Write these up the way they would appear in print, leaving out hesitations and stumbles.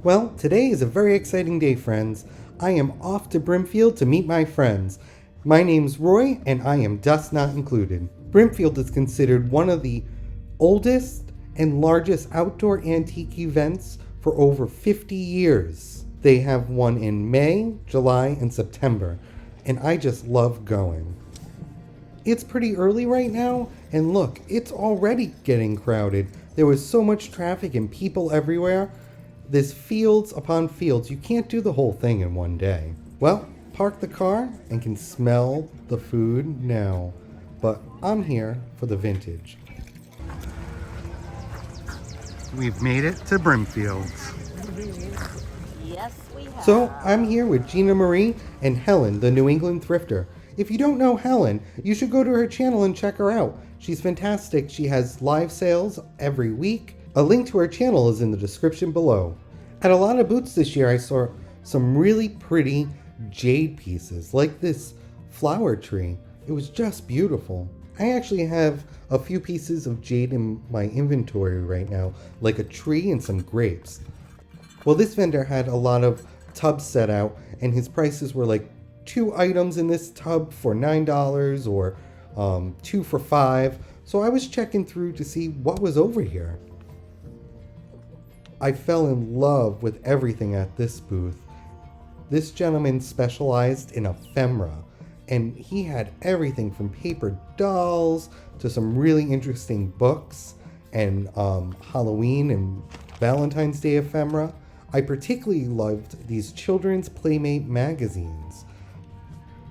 Well, today is a very exciting day, friends. I am off to Brimfield to meet my friends. My name's Roy, and I am dust not included. Brimfield is considered one of the oldest and largest outdoor antique events for over 50 years. They have one in May, July, and September, and I just love going. It's pretty early right now, and look, it's already getting crowded. There was so much traffic and people everywhere. There's fields upon fields. You can't do the whole thing in one day. Well, park the car and can smell the food now. But I'm here for the vintage. We've made it to Brimfield. Yes, we have. So I'm here with Gina Marie and Helen, the New England Thrifter. If you don't know Helen, you should go to her channel and check her out. She's fantastic. She has live sales every week. A link to her channel is in the description below. At a lot of booths this year, I saw some really pretty jade pieces, like this flower tree. It was just beautiful. I actually have a few pieces of jade in my inventory right now, like a tree and some grapes. Well, this vendor had a lot of tubs set out, and his prices were like 2 items in this tub for $9 or 2 for $5. So I was checking through to see what was over here. I fell in love with everything at this booth. This gentleman specialized in ephemera, and he had everything from paper dolls to some really interesting books and Halloween and Valentine's Day ephemera. I particularly loved these children's Playmate magazines.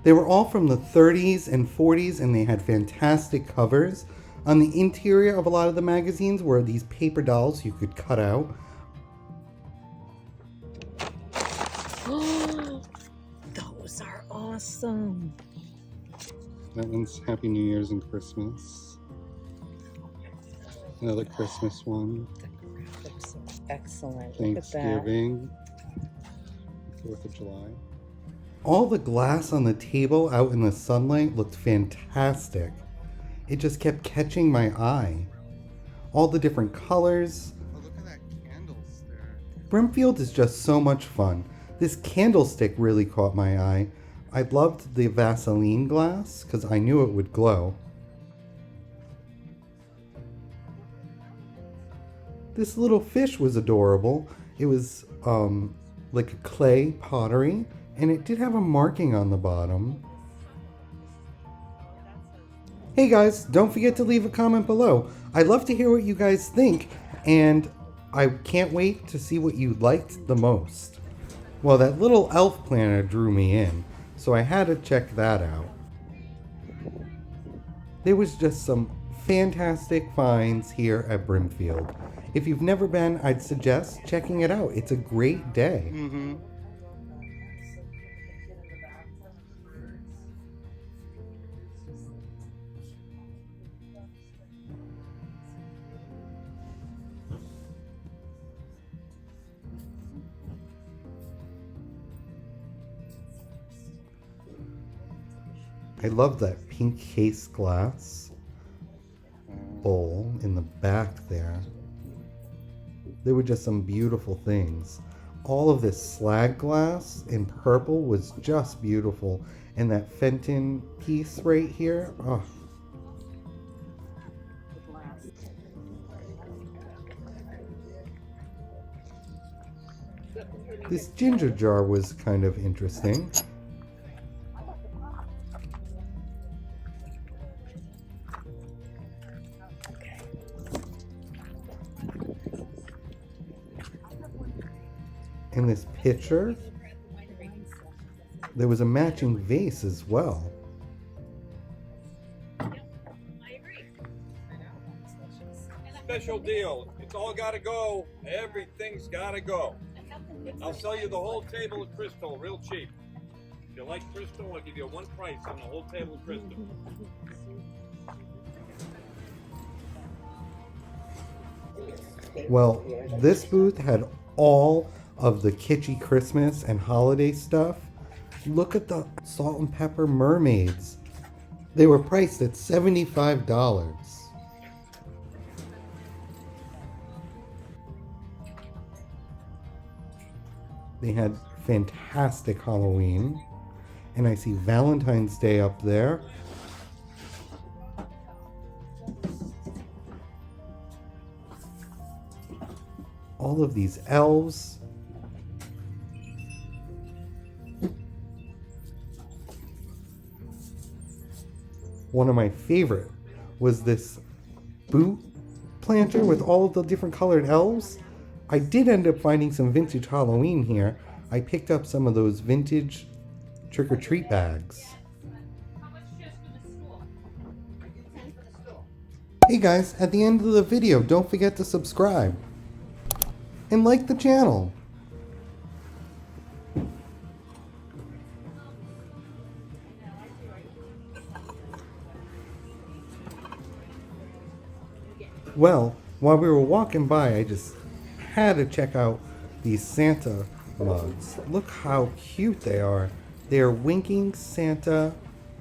They were all from the 30s and 40s, and they had fantastic covers. On the interior of a lot of the magazines were these paper dolls you could cut out. Those are awesome. That one's Happy New Year's and Christmas. Another Christmas one. The graphics are excellent. Thanksgiving. 4th of July. All the glass on the table out in the sunlight looked fantastic. It just kept catching my eye. All the different colors. Oh, look at that candlestick. Brimfield is just so much fun. This candlestick really caught my eye. I loved the Vaseline glass because I knew it would glow. This little fish was adorable. It was like a clay pottery, and it did have a marking on the bottom. Hey guys, don't forget to leave a comment below. I'd love to hear what you guys think, and I can't wait to see what you liked the most. Well, that little elf planner drew me in, so I had to check that out. There was just some fantastic finds here at Brimfield. If you've never been, I'd suggest checking it out. It's a great day. I love that pink case glass bowl in the back there. There were just some beautiful things. All of this slag glass in purple was just beautiful. And that Fenton piece right here, oh. This ginger jar was kind of interesting. In this picture, there was a matching vase as well. Special deal. It's all gotta go. Everything's gotta go. I'll sell you the whole table of crystal real cheap. If you like crystal, I'll give you one price on the whole table of crystal. Well, this booth had all of the kitschy Christmas and holiday stuff. Look at the salt and pepper mermaids. They were priced at $75. They had fantastic Halloween. And I see Valentine's Day up there. All of these elves. One of my favorite was this boot planter with all of the different colored elves. I did end up finding some vintage Halloween here. I picked up some of those vintage trick-or-treat bags. Hey guys, at the end of the video, don't forget to subscribe and like the channel. Well, while we were walking by, I just had to check out these Santa mugs. Look how cute they are. They are winking Santa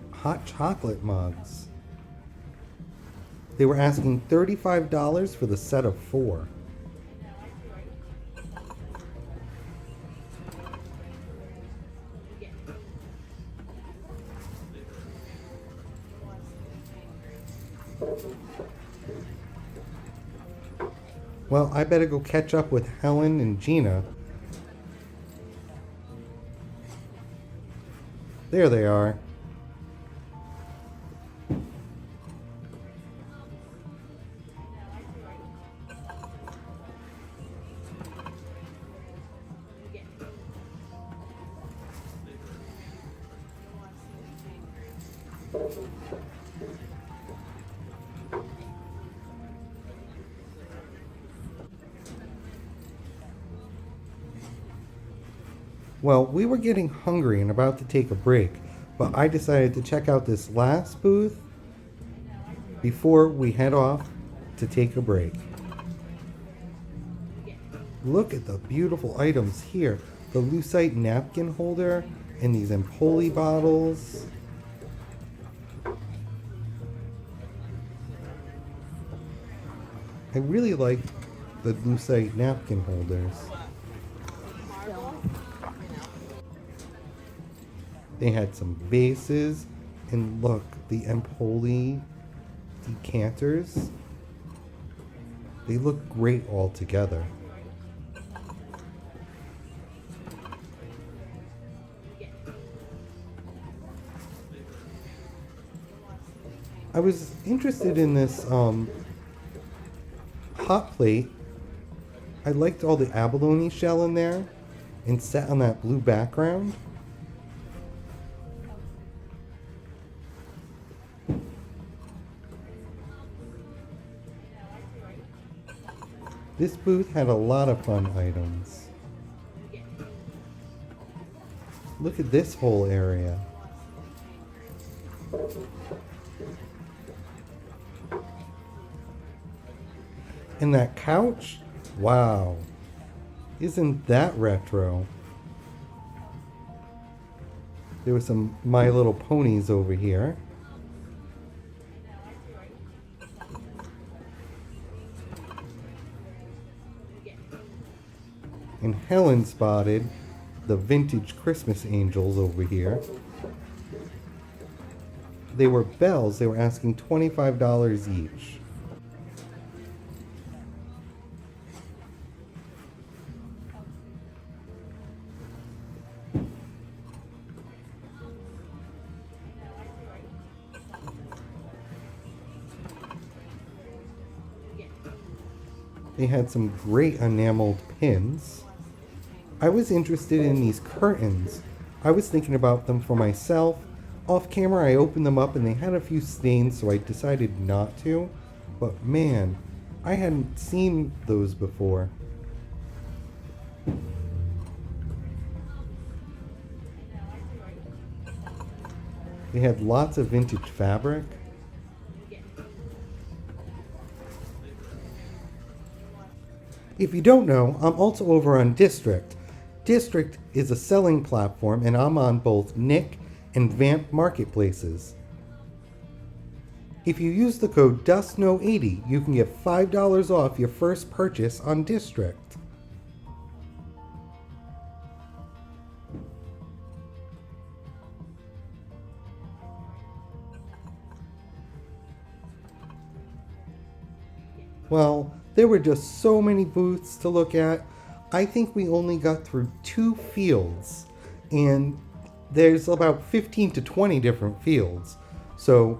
hot chocolate mugs. They were asking $35 for the set of 4. Well, I better go catch up with Helen and Gina. There they are. Well, we were getting hungry and about to take a break, but I decided to check out this last booth before we head off to take a break. Look at the beautiful items here. The lucite napkin holder and these Empoli bottles. I really like the lucite napkin holders. They had some vases, and look, the Empoli decanters. They look great all together. I was interested in this hot plate. I liked all the abalone shell in there and set on that blue background. This booth had a lot of fun items. Look at this whole area. And that couch? Wow. Isn't that retro? There were some My Little Ponies over here. And Helen spotted the vintage Christmas angels over here. They were bells. They were asking $25 each. They had some great enameled pins. I was interested in these curtains. I was thinking about them for myself. Off camera, I opened them up and they had a few stains, so I decided not to. But man, I hadn't seen those before. They had lots of vintage fabric. If you don't know, I'm also over on District. District is a selling platform, and I'm on both Nick and Vamp marketplaces. If you use the code DustKnow80, you can get $5 off your first purchase on District. Well, there were just so many booths to look at. I think we only got through 2 fields, and there's about 15 to 20 different fields. So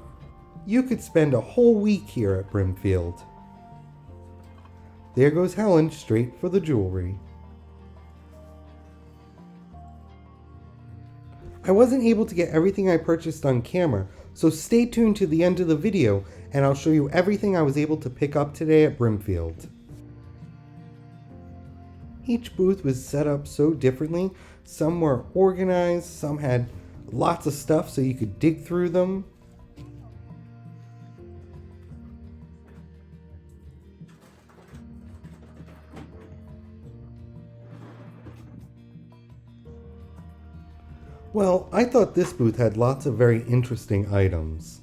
you could spend a whole week here at Brimfield. There goes Helen straight for the jewelry. I wasn't able to get everything I purchased on camera, so stay tuned to the end of the video and I'll show you everything I was able to pick up today at Brimfield. Each booth was set up so differently. Some were organized, some had lots of stuff so you could dig through them. Well, I thought this booth had lots of very interesting items.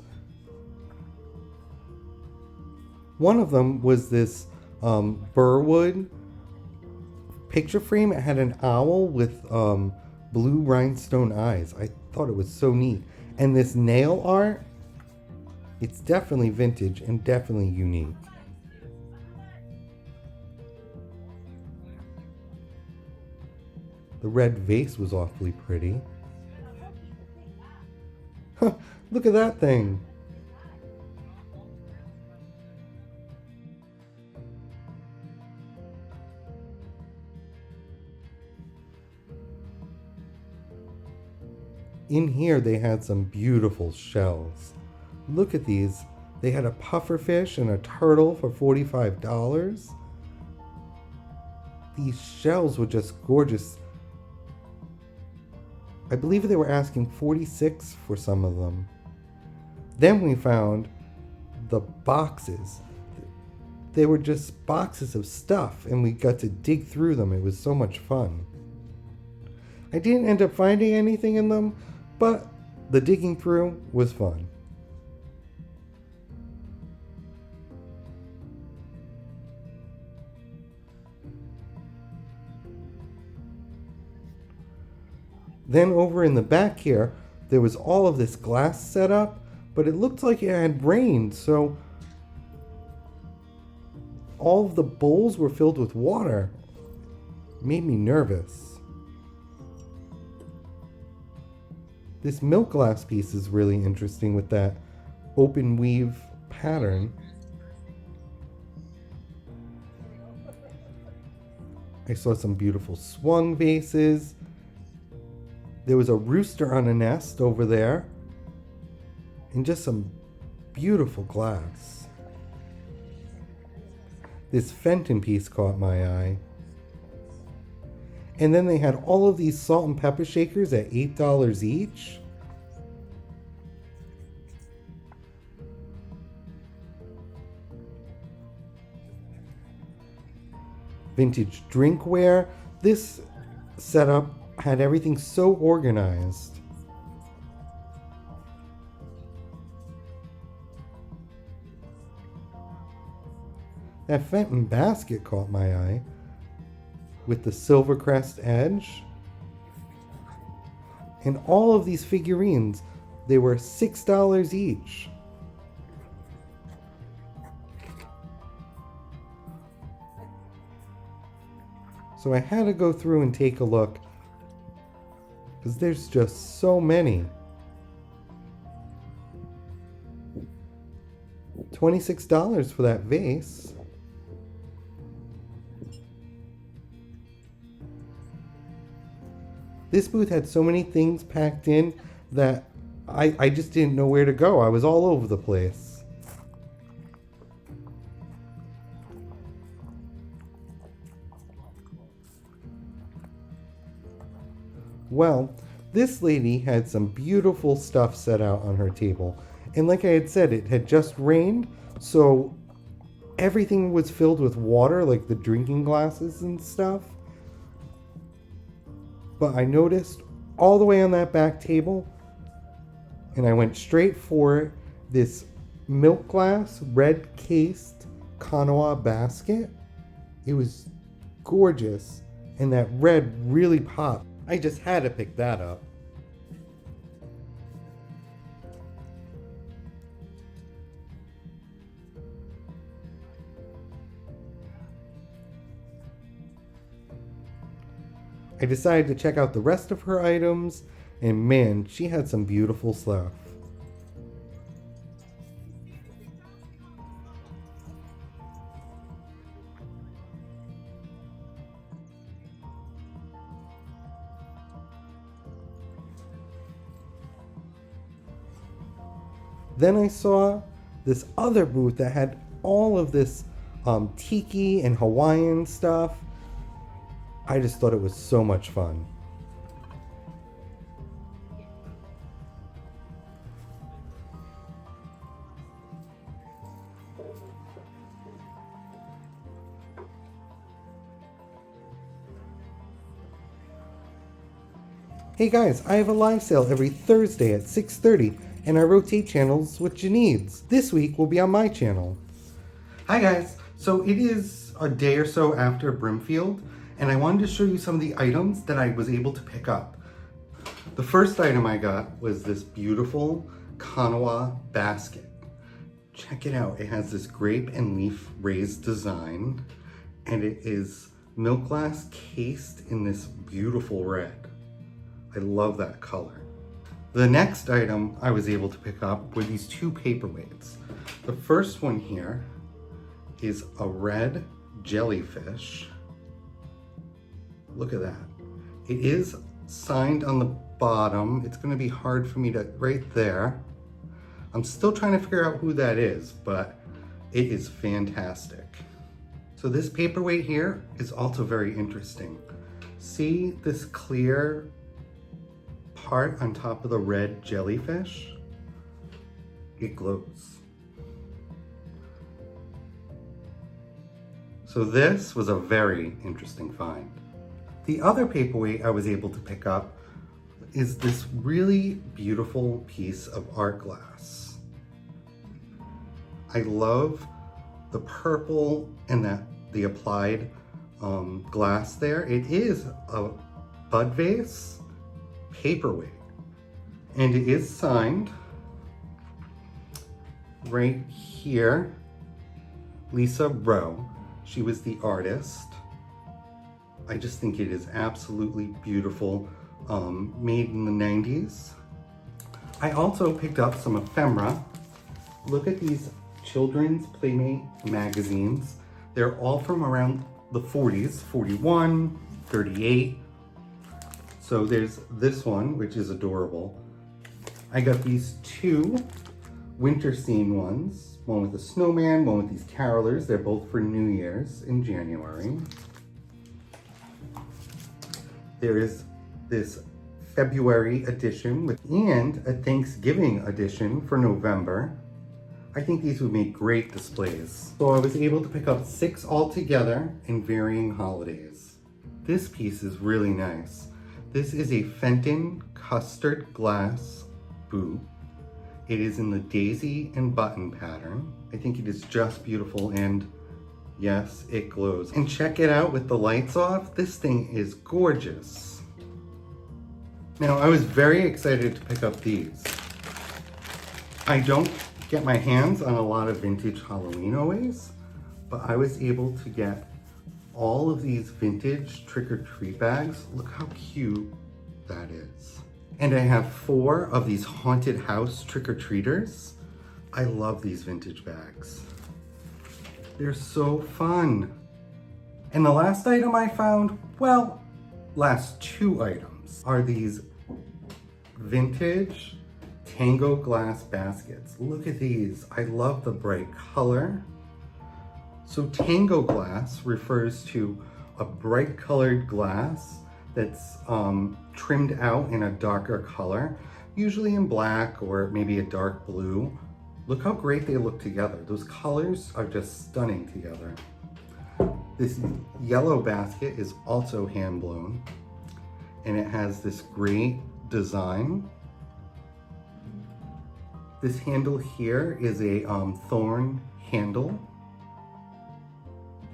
One of them was this Burwood picture frame. It had an owl with blue rhinestone eyes. I thought it was so neat. And this nail art, it's definitely vintage and definitely unique. The red vase was awfully pretty. Look at that thing. In here they had some beautiful shells. Look at these. They had a pufferfish and a turtle for $45. These shells were just gorgeous. I believe they were asking $46 for some of them. Then we found the boxes. They were just boxes of stuff and we got to dig through them. It was so much fun. I didn't end up finding anything in them, but the digging through was fun. Then over in the back here, there was all of this glass set up, but it looked like it had rained, so all of the bowls were filled with water. It made me nervous. This milk glass piece is really interesting with that open weave pattern. I saw some beautiful swung vases. There was a rooster on a nest over there. And just some beautiful glass. This Fenton piece caught my eye. And then they had all of these salt and pepper shakers at $8 each. Vintage drinkware. This setup had everything so organized. That Fenton basket caught my eye with the silver crest edge. And all of these figurines, they were $6 each. So I had to go through and take a look because there's just so many. $26 for that vase. This booth had so many things packed in that I just didn't know where to go. I was all over the place. Well, this lady had some beautiful stuff set out on her table. And like I had said, it had just rained, so everything was filled with water, like the drinking glasses and stuff. But I noticed all the way on that back table, and I went straight for it, this milk glass, red cased Kanawa basket. It was gorgeous, and that red really popped. I just had to pick that up. I decided to check out the rest of her items, and man, she had some beautiful stuff. Then I saw this other booth that had all of this tiki and Hawaiian stuff. I just thought it was so much fun. Hey guys, I have a live sale every Thursday at 6:30, and I rotate channels with Janine's. This week will be on my channel. Hi guys, so it is a day or so after Brimfield, and I wanted to show you some of the items that I was able to pick up. The first item I got was this beautiful Kanawa basket. Check it out, it has this grape and leaf raised design, and it is milk glass cased in this beautiful red. I love that color. The next item I was able to pick up were these two paperweights. The first one here is a red jellyfish. Look at that. It is signed on the bottom. It's going to be hard for me to, right there. I'm still trying to figure out who that is, but it is fantastic. So this paperweight here is also very interesting. See this clear part on top of the red jellyfish? It glows. So this was a very interesting find. The other paperweight I was able to pick up is this really beautiful piece of art glass. I love the purple and the applied glass there. It is a bud vase paperweight, and it is signed right here, Lisa Rowe. She was the artist. I just think it is absolutely beautiful, made in the 90s. I also picked up some ephemera. Look at these children's Playmate magazines. They're all from around the 40s, 41, 38. So there's this one, which is adorable. I got these two winter scene ones, one with a snowman, one with these carolers. They're both for New Year's in January. There is this February edition and a Thanksgiving edition for November. I think these would make great displays. So I was able to pick up 6 altogether in varying holidays. This piece is really nice. This is a Fenton custard glass boot. It is in the daisy and button pattern. I think it is just beautiful, and yes, it glows. And check it out with the lights off. This thing is gorgeous. Now, I was very excited to pick up these. I don't get my hands on a lot of vintage Halloween always, but I was able to get all of these vintage trick-or-treat bags. Look how cute that is. And I have 4 of these haunted house trick-or-treaters. I love these vintage bags. They're so fun. And the last item I found, well, last 2 items, are these vintage Tango glass baskets. Look at these. I love the bright color. So Tango glass refers to a bright colored glass that's trimmed out in a darker color, usually in black or maybe a dark blue. Look how great they look together. Those colors are just stunning together. This yellow basket is also hand blown, and it has this great design. This handle here is a thorn handle.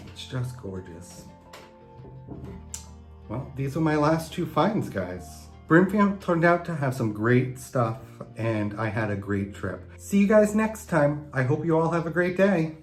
It's just gorgeous. Well, these are my last 2 finds, guys. Brimfield turned out to have some great stuff, and I had a great trip. See you guys next time. I hope you all have a great day.